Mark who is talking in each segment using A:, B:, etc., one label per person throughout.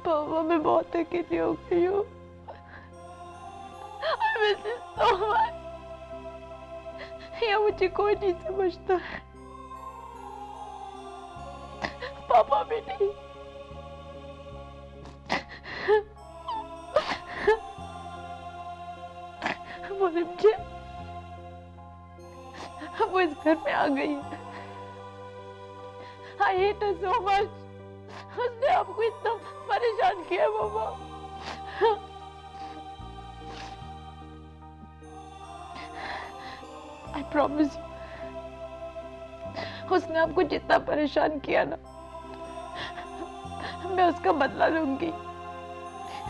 A: पापा मैं बहुत अकेली हो गई हूँ। I miss you so much। या मुझे कोई नहीं समझता है, पापा भी नहीं। वो रिमझिम वो इस घर में आ गई है। I hate her so much। उसने आपको इतना परेशान किया पापा। I promise you, उसने आपको जितना परेशान किया ना, मैं उसका बदला लूंगी।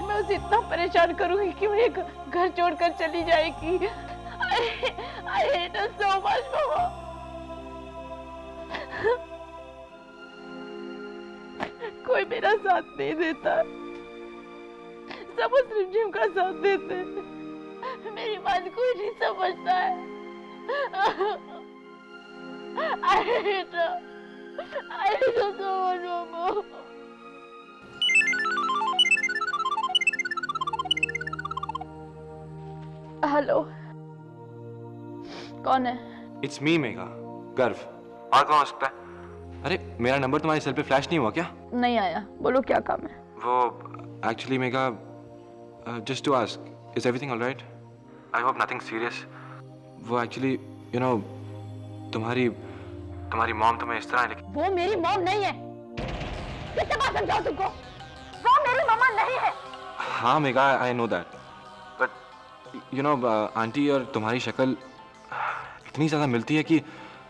A: मैं उसे इतना परेशान करूंगी कि वो ये घर छोड़कर चली जाएगी। I hate her so much पापा। कोई मेरा साथ नहीं देता, सब उस रिमझिम का साथ देते हैं। मेरी बात कोई नहीं समझता है। I hate her so much पापा। हेलो, कौन है?
B: इट्स मी मेघा, गर्व। और कौन हो सकता है? अरे मेरा नंबर तुम्हारे सेल पे फ्लैश नहीं हुआ क्या?
A: नहीं आया, बोलो क्या काम है?
B: वो actually Megha, just to ask, is everything alright? I hope nothing serious. वो एक्चुअली यू नो तुम्हारी मॉम तुम्हें इस तरह है, लेकिन
A: वो मेरी मॉम नहीं है। कितने बार समझाऊं तुमको? वो मेरी मम्मा नहीं है।
B: हाँ Megha, I know that, but you know aunty और तुम्हारी शक्ल इतनी ज़्यादा मिलती है कि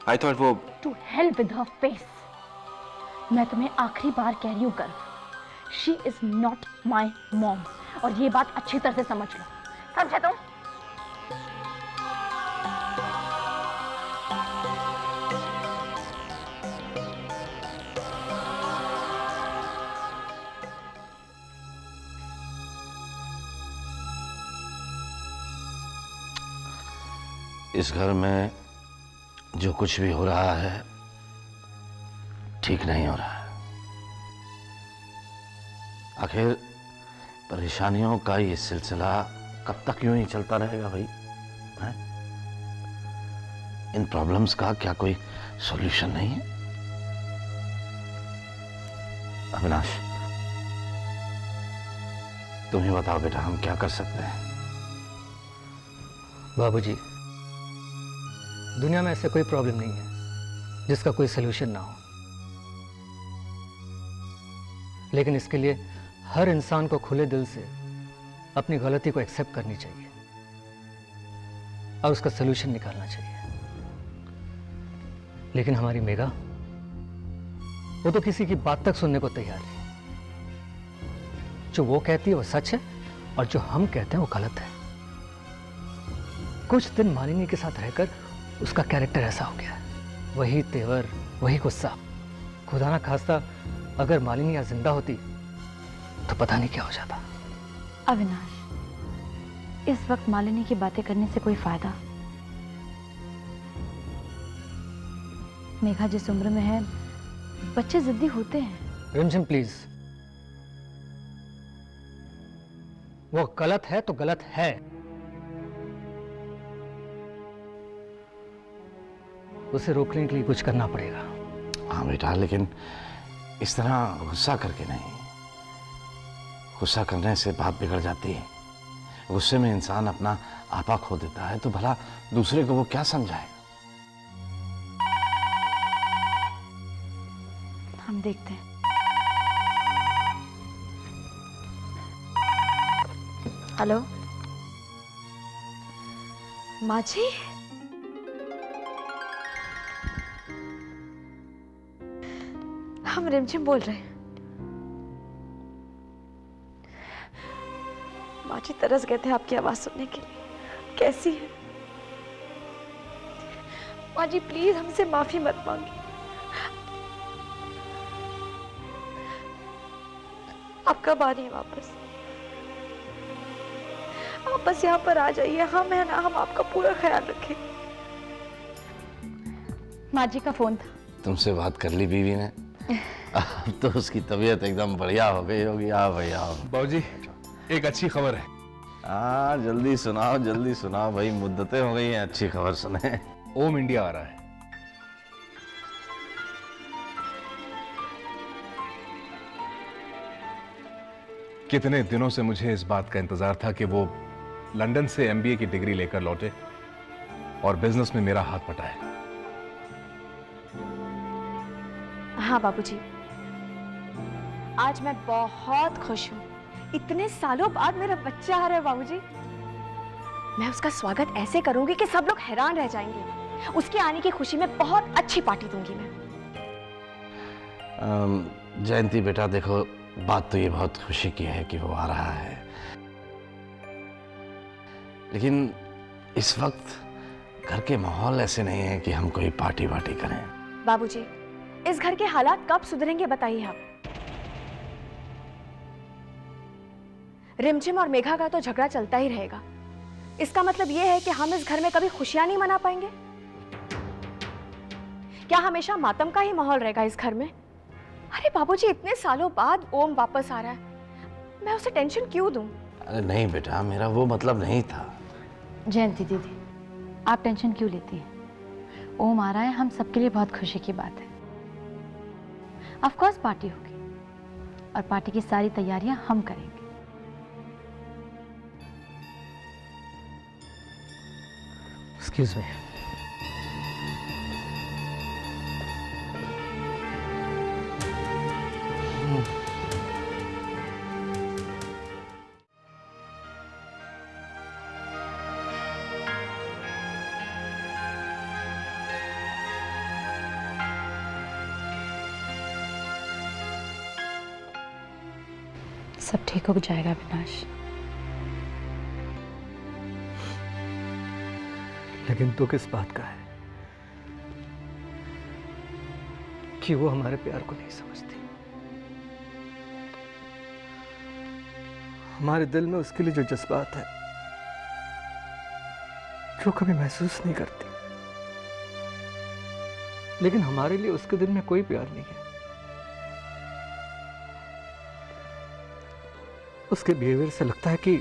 B: आई थॉट वो।
A: To hell with her face. मैं तुम्हें आखिरी बार कह रही हूँ Garv, she is not my mom, और ये बात अच्छी तरह से समझ लो, समझे तुम?
C: इस घर में जो कुछ भी हो रहा है ठीक नहीं हो रहा है। आखिर परेशानियों का ये सिलसिला कब तक यूं ही चलता रहेगा भाई? हैं? इन प्रॉब्लम्स का क्या कोई सॉल्यूशन नहीं है? अविनाश, तुम ही बताओ बेटा, हम क्या कर सकते हैं?
D: बाबूजी, दुनिया में ऐसे कोई प्रॉब्लम नहीं है जिसका कोई सलूशन ना हो, लेकिन इसके लिए हर इंसान को खुले दिल से अपनी गलती को एक्सेप्ट करनी चाहिए और उसका सलूशन निकालना चाहिए। लेकिन हमारी मेघा, वो तो किसी की बात तक सुनने को तैयार नहीं। जो वो कहती है वो सच है और जो हम कहते हैं वो गलत है। कुछ दिन मालिनी के साथ रहकर उसका कैरेक्टर ऐसा हो गया है, वही तेवर, वही गुस्सा। खुदा ना खास्ता अगर मालिनी यहाँ जिंदा होती तो पता नहीं क्या हो जाता।
A: अविनाश, इस वक्त मालिनी की बातें करने से कोई फायदा? मेघा जिस उम्र में है, बच्चे जिद्दी होते हैं।
D: रिमझिम प्लीज, वो गलत है तो गलत है। उसे रोकने के लिए कुछ करना पड़ेगा।
C: हाँ बेटा, लेकिन इस तरह गुस्सा करके नहीं। गुस्सा करने से बात बिगड़ जाती है। गुस्से में इंसान अपना आपा खो देता है, तो भला दूसरे को वो क्या समझाएगा?
A: हम देखते हैं। हेलो माँ जी, हम रिमझिम बोल रहे हैं। माँ जी तरस गए थे आपकी आवाज सुनने के लिए। कैसी है माँ जी? प्लीज हमसे माफी मत मांगिए। आप कब आ रही हैं वापस? आप बस यहाँ पर आ जाइए, हम है ना, हम आपका पूरा ख्याल रखेंगे। माँ जी का फोन था।
C: तुमसे बात कर ली बीवी ने? अब तो उसकी तबीयत एकदम बढ़िया हो गई होगी। आओ भाई आओ।
E: बाबूजी, एक अच्छी खबर है।
C: हाँ जल्दी सुनाओ भाई, मुद्दतें हो गई हैं, अच्छी खबर सुने।
E: ओम इंडिया आ रहा है। कितने दिनों से मुझे इस बात का इंतजार था कि वो लंदन से एमबीए की डिग्री लेकर लौटे और बिजनेस में मेरा हाथ बटाए।
F: हाँ बाबूजी, आज मैं बहुत खुश हूँ। इतने सालों बाद मेरा बच्चा आ रहा है बाबूजी। मैं उसका स्वागत ऐसे करूंगी कि सब लोग हैरान रह जाएंगे। उसके आने की खुशी में बहुत अच्छी पार्टी दूंगी मैं।
C: जयंती बेटा देखो, बात तो ये बहुत खुशी की है कि वो आ रहा है, लेकिन इस वक्त घर के माहौल ऐसे नहीं है कि हम कोई पार्टी वार्टी करें।
F: बाबूजी, इस घर के हालात कब सुधरेंगे बताइए आप। रिमझिम और मेघा का तो झगड़ा चलता ही रहेगा। इसका मतलब यह है कि हम इस घर में कभी खुशियां नहीं मना पाएंगे। क्या हमेशा मातम का ही माहौल रहेगा इस घर में? अरे बाबूजी, इतने सालों बाद ओम वापस आ रहा है, मैं उसे टेंशन क्यों दूं?
C: अरे नहीं बेटा, मेरा वो मतलब नहीं था।
A: जयंती दीदी, आप टेंशन क्यों लेती हैं? ओम आ रहा है, हम सबके लिए बहुत खुशी की बात है। ऑफ कोर्स पार्टी होगी और पार्टी की सारी तैयारियां हम करेंगे।
D: Excuse me.
A: सब ठीक हो जाएगा अविनाश।
D: लेकिन दुख इस बात का है कि वो हमारे प्यार को नहीं समझती। हमारे दिल में उसके लिए जो जज्बात है, जो कभी महसूस नहीं करती, लेकिन हमारे लिए उसके दिल में कोई प्यार नहीं है। उसके बिहेवियर से लगता है कि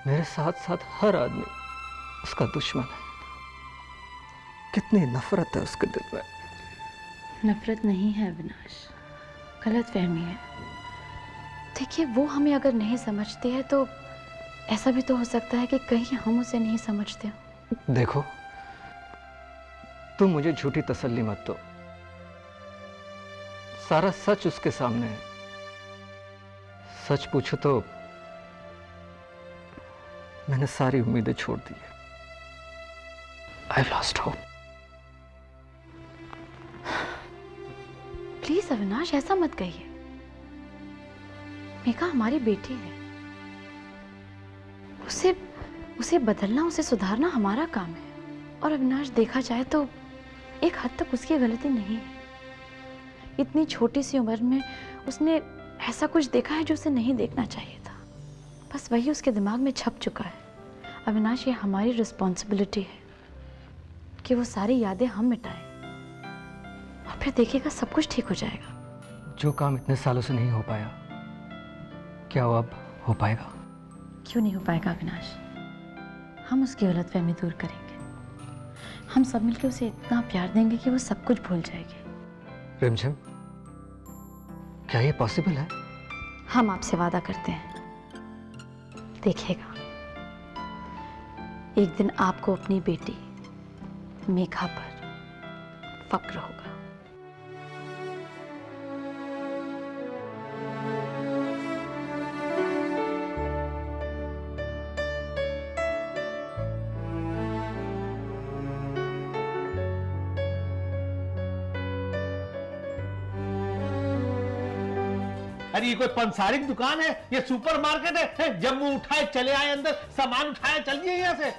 D: मेरे साथ साथ हर आदमी उसका दुश्मन है। कितनी नफरत है उसके दिल में।
A: नफरत नहीं है अविनाश, गलत फहमी है। देखिए, वो हमें अगर नहीं समझती है तो ऐसा भी तो हो सकता है कि कहीं हम उसे नहीं समझते हो।
D: देखो, तुम मुझे झूठी तसल्ली मत दो। सारा सच उसके सामने है। सच पूछो तो मैंने सारी उम्मीदें छोड़ दी है। I've lost hope.
A: Please Avinash, ऐसा मत कहिए। मेघा हमारी बेटी है। उसे बदलना, उसे सुधारना हमारा काम है। और अविनाश, देखा जाए तो एक हद तक उसकी गलती नहीं है। इतनी छोटी सी उम्र में उसने ऐसा कुछ देखा है जो उसे नहीं देखना चाहिए था। बस वही उसके दिमाग में छप चुका है। अविनाश, ये हमारी रिस्पॉन्सिबिलिटी है कि वो सारी यादें हम मिटाएं और फिर देखिएगा सब कुछ ठीक हो जाएगा।
D: जो काम इतने सालों से नहीं हो पाया, क्या वो अब हो पाएगा?
A: क्यों नहीं हो पाएगा अविनाश? हम उसकी गलतफहमी दूर करेंगे। हम सब मिलकर उसे इतना प्यार देंगे कि वो सब कुछ भूल जाएगी।
D: रिमझिम, क्या ये पॉसिबल है?
A: हम आपसे वादा करते हैं, देखिएगा एक दिन आपको अपनी बेटी मेघा पर फक्र होगा।
G: अरे ये कोई पंसारिक दुकान है, ये सुपर मार्केट है? जब मुंह उठाए चले आए अंदर, सामान उठाए चल दिए यहाँ से।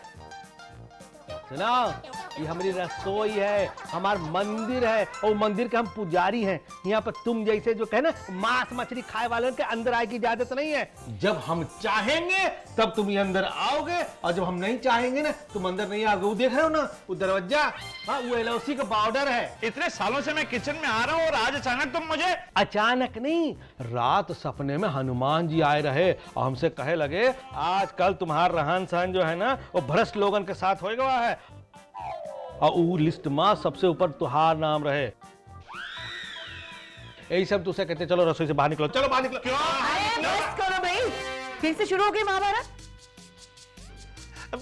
G: सुनो, ये हमारी रसोई है, हमार मंदिर है, और मंदिर के हम पुजारी हैं। यहाँ पर तुम जैसे जो कहे ना मांस मछली खाए वालों के अंदर आए की इजाजत नहीं है। जब हम चाहेंगे तब तुम ये अंदर आओगे, और जब हम नहीं चाहेंगे ना तुम अंदर नहीं आओगे। वो देख रहे हो ना वो दरवाजा, हाँ वो LOC का बॉर्डर है।
H: इतने सालों से मैं किचन में आ रहा हूँ और आज अचानक तुम मुझे।
G: अचानक नहीं, रात सपने में हनुमान जी आए रहे और हमसे कहे लगे आजकल तुम्हारा रहन सहन जो है ना वो भ्रष्ट लोगन के साथ हो गया है, और वो लिस्ट में सबसे ऊपर तुहार नाम रहे। यही सब तुझसे कहते चलो रसोई से बाहर निकलो, चलो बाहर निकलो।
F: बस करो भाई, फिर से शुरू हो गई महाभारत।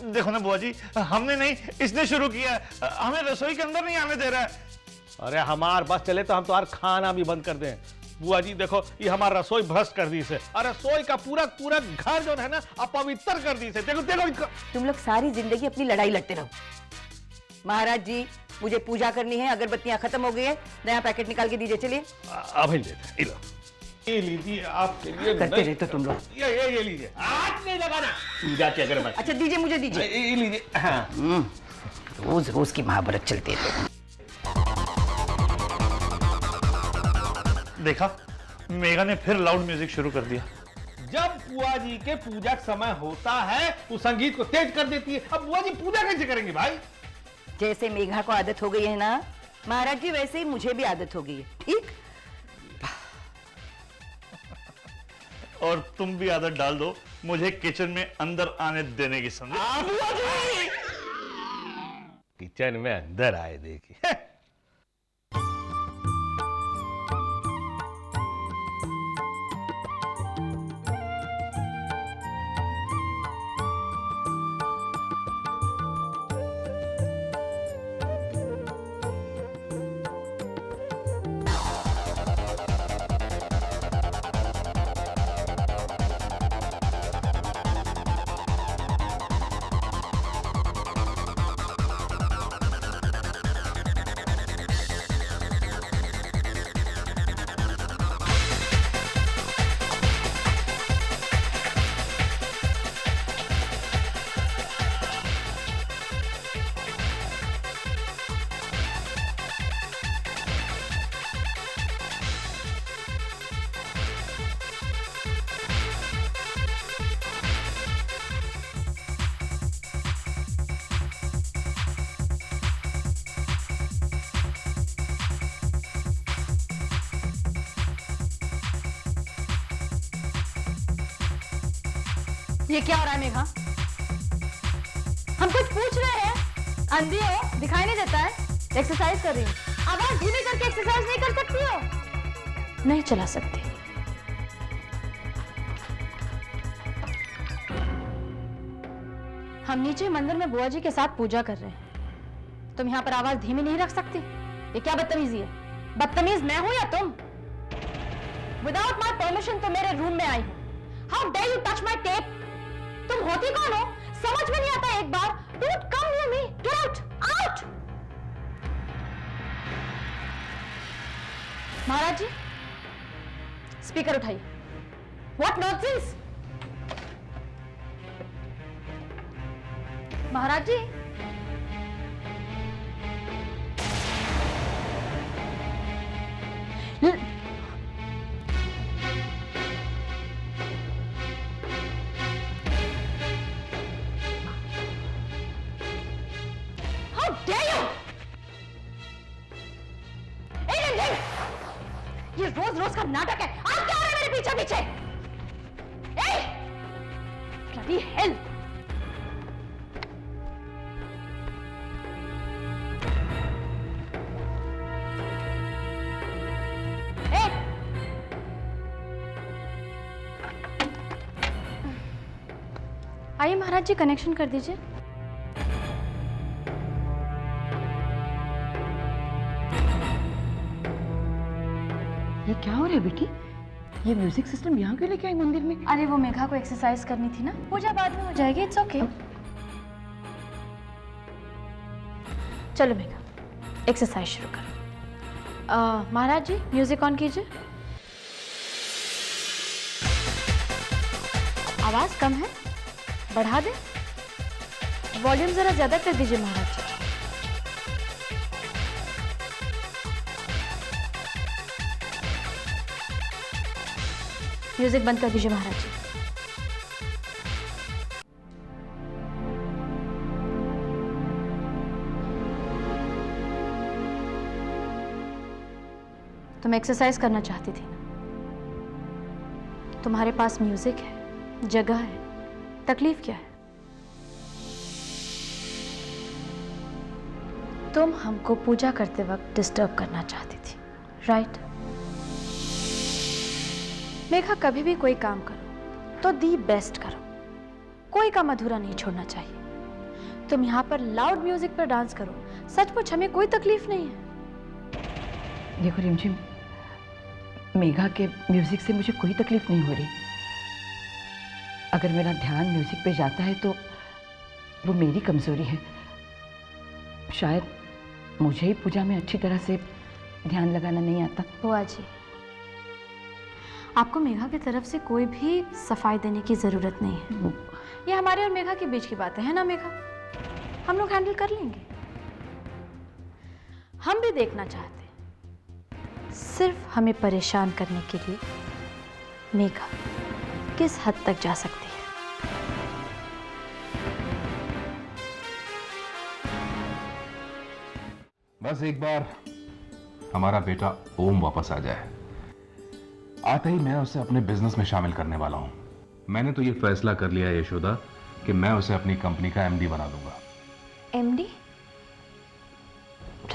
H: देखो ना बुआ जी, हमने नहीं, इसने शुरू किया, हमें रसोई के अंदर नहीं आने दे रहा है।
G: अरे हमार बस चले तो हम तुम्हारा खाना भी बंद कर दें। बुआ जी देखो ये हमारा रसोई भ्रष्ट कर दी इसे, और रसोई का पूरा पूरा घर जो है ना अपवित्र कर दी इसे। देखो देखो
F: तुम लोग सारी जिंदगी अपनी लड़ाई लड़ते रहो। महाराज जी मुझे पूजा करनी है, अगरबत्तियां खत्म हो गई है, नया पैकेट निकाल के दीजिए। चलिए
G: अभी लेते हैं, ये लीजिए आपके लिए।
F: करते रहते तुम लोग।
G: ये लीजिए, आज नहीं लगाना पूजा की अगरबत्ती।
F: अच्छा दीजिए, मुझे दीजिए।
G: ये लीजिए। हाँ
F: रोज रोज की महाभारत चलती है।
H: देखा, मेघा ने फिर लाउड म्यूजिक शुरू कर दिया।
G: जब बुआ जी के पूजा का समय होता है तो संगीत को तेज कर देती है। अब बुआ जी पूजा कैसे करेंगे भाई?
F: जैसे मेघा को आदत हो गई है ना महाराज जी, वैसे ही मुझे भी आदत हो गई है। ठीक,
H: और तुम भी आदत डाल दो मुझे किचन में अंदर आने देने की। समझे?
G: किचन में अंदर आए देखिए।
A: ये क्या हो रहा है मेघा? हम कुछ पूछ रहे हैं, अंधी हो, दिखाई नहीं देता है? एक्सरसाइज कर रही हूँ। आवाज धीमी करके एक्सरसाइज नहीं कर सकती हो? नहीं चला सकती। हम नीचे मंदिर में बुआ जी के साथ पूजा कर रहे हैं, तुम यहाँ पर आवाज धीमी नहीं रख सकती? ये क्या बदतमीजी है? बदतमीज मैं हूं या तुम? विदाउट माई परमिशन तुम मेरे रूम में आई हो। How dare you touch my tape? तुम होती कौन हो? समझ में नहीं आता एक बार? Don't come near me, get out, out. Maharaj ji speaker उठाइए। What nonsense! Maharaj ji How dare you! ये रोज रोज का नाटक है। आप क्या हो रहे हैं मेरे पीछे पीछे? Bloody hell! आइए महाराज जी कनेक्शन कर दीजिए।
F: ये क्या हो रहा है बेटी? ये म्यूजिक सिस्टम यहाँ क्यों लेके आई मंदिर में?
A: अरे वो मेघा को एक्सरसाइज करनी थी ना, पूजा बाद में हो जाएगी, इट्स ओके। चलो मेघा एक्सरसाइज शुरू करो। महाराज जी म्यूजिक ऑन कीजिए। आवाज कम है, बढ़ा दे। वॉल्यूम जरा ज्यादा कर दीजिए महाराज जी। म्यूजिक बंद कर दीजिए महाराज जी। तुम एक्सरसाइज करना चाहती थी ना? तुम्हारे पास म्यूजिक है, जगह है, तकलीफ क्या है? तुम हमको पूजा करते वक्त डिस्टर्ब करना चाहती थी, राइट? मेघा, कभी भी कोई काम करो तो दी बेस्ट करो, कोई काम अधूरा नहीं छोड़ना चाहिए। तुम यहाँ पर लाउड म्यूजिक पर डांस करो, सचमुच हमें कोई तकलीफ नहीं है।
I: देखो रिमझिम, मेघा के म्यूजिक से मुझे कोई तकलीफ नहीं हो रही। अगर मेरा ध्यान म्यूजिक पे जाता है तो वो मेरी कमजोरी है। शायद मुझे ही पूजा में अच्छी तरह से ध्यान लगाना नहीं आता।
A: बुआ जी, आपको मेघा की तरफ से कोई भी सफाई देने की जरूरत नहीं है। ये हमारे और मेघा के बीच की बात है ना मेघा? हम लोग हैंडल कर लेंगे। हम भी देखना चाहते हैं सिर्फ हमें परेशान करने के लिए मेघा किस हद तक जा सकती है।
E: बस एक बार हमारा बेटा ओम वापस आ जाए, आते ही मैं उसे अपने बिजनेस में शामिल करने वाला हूं। मैंने तो ये फैसला कर लिया है यशोदा कि मैं उसे अपनी कंपनी का एमडी बना दूंगा।
F: एमडी?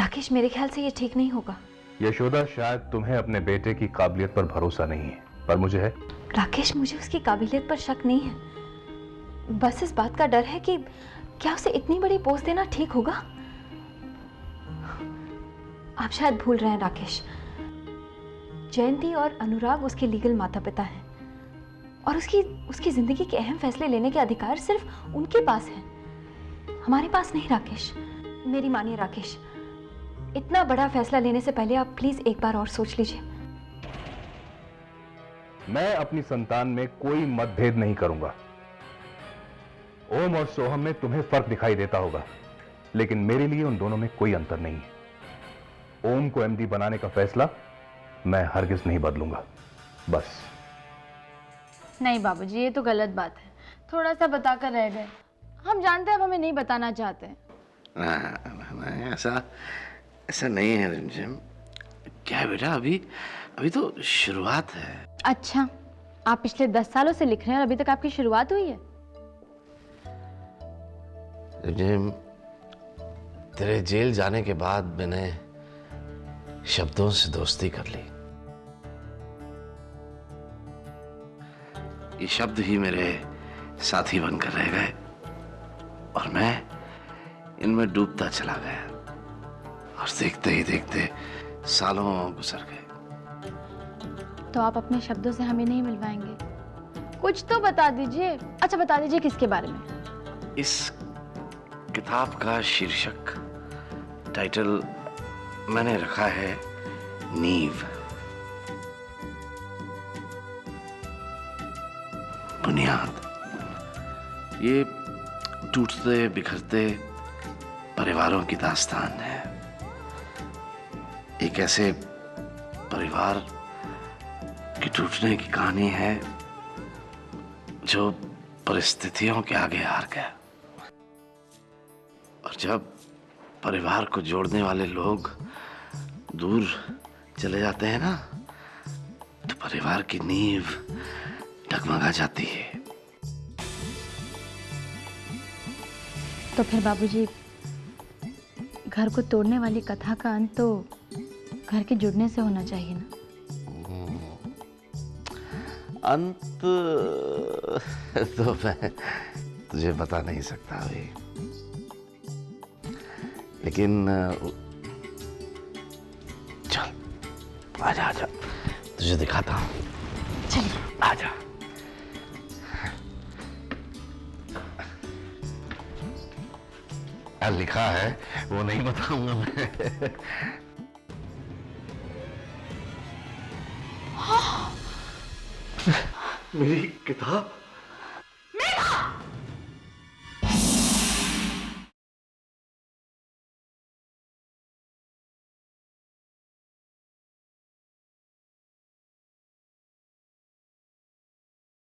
F: राकेश, मेरे ख्याल से ये ठीक नहीं होगा।
E: यशोदा, शायद तुम्हें अपने बेटे की काबिलियत पर भरोसा नहीं है, पर मुझे है।
F: राकेश, मुझे उसकी काबिलियत पर शक नहीं है। बस इस बात का डर है कि क्या उसे इतनी बड़ी पोस्ट देना ठीक होगा। आप शायद भूल रहे हैं राकेश, जयंती और अनुराग उसके लीगल माता पिता हैं और उसकी जिंदगी के अहम फैसले लेने के अधिकार सिर्फ उनके पास हैं, हमारे पास नहीं। राकेश, मेरी मानिए राकेश, इतना बड़ा फैसला लेने से पहले आप प्लीज एक बार और सोच लीजिए।
E: मैं अपनी संतान में कोई मतभेद नहीं करूंगा। ओम और सोहम में तुम्हें फर्क दिखाई देता होगा, लेकिन मेरे लिए उन दोनों में कोई अंतर नहीं है। ओम को एमडी बनाने का फैसला मैं हरगिज नहीं बदलूंगा। बस।
A: नहीं बाबूजी, ये तो गलत बात है। थोड़ा सा बताकर रह गए। हम जानते हैं, अब हमें नहीं बताना चाहते हैं।
C: नहीं, ऐसा नहीं है रिमझिम। क्या है बेटा, अभी तो शुरुआत है।
A: अच्छा, आप पिछले 10 सालों से लिख रहे हैं और अभी तक आपकी शुरुआत हुई है?
C: रिमझिम, तेरे जेल जाने के बाद मैंने शब्दों से दोस्ती कर ली। ये शब्द ही मेरे साथी बनकर रह गए और मैं इनमें डूबता चला गया और देखते ही देखते सालों गुजर गए।
A: तो आप अपने शब्दों से हमें नहीं मिलवाएंगे? कुछ तो बता दीजिए। अच्छा, बता दीजिए किसके बारे में?
C: इस किताब का शीर्षक, टाइटल मैंने रखा है नींव, बुनियाद। ये टूटते बिखरते परिवारों की दास्तान है। एक ऐसे परिवार की टूटने की कहानी है जो परिस्थितियों के आगे हार गया। और जब परिवार को जोड़ने वाले लोग दूर चले जाते हैं ना, तो परिवार की नींव डगमगा जाती है।
A: तो फिर बाबूजी, घर को तोड़ने वाली कथा का अंत तो घर के जुड़ने से होना चाहिए ना?
C: अंत तो मैं तुझे बता नहीं सकता अभी, लेकिन चल आजा आजा, तुझे दिखाता हूँ।
A: चलिए।
C: आजा। लिखा है वो नहीं बताऊंगा मैं। मेरी किताब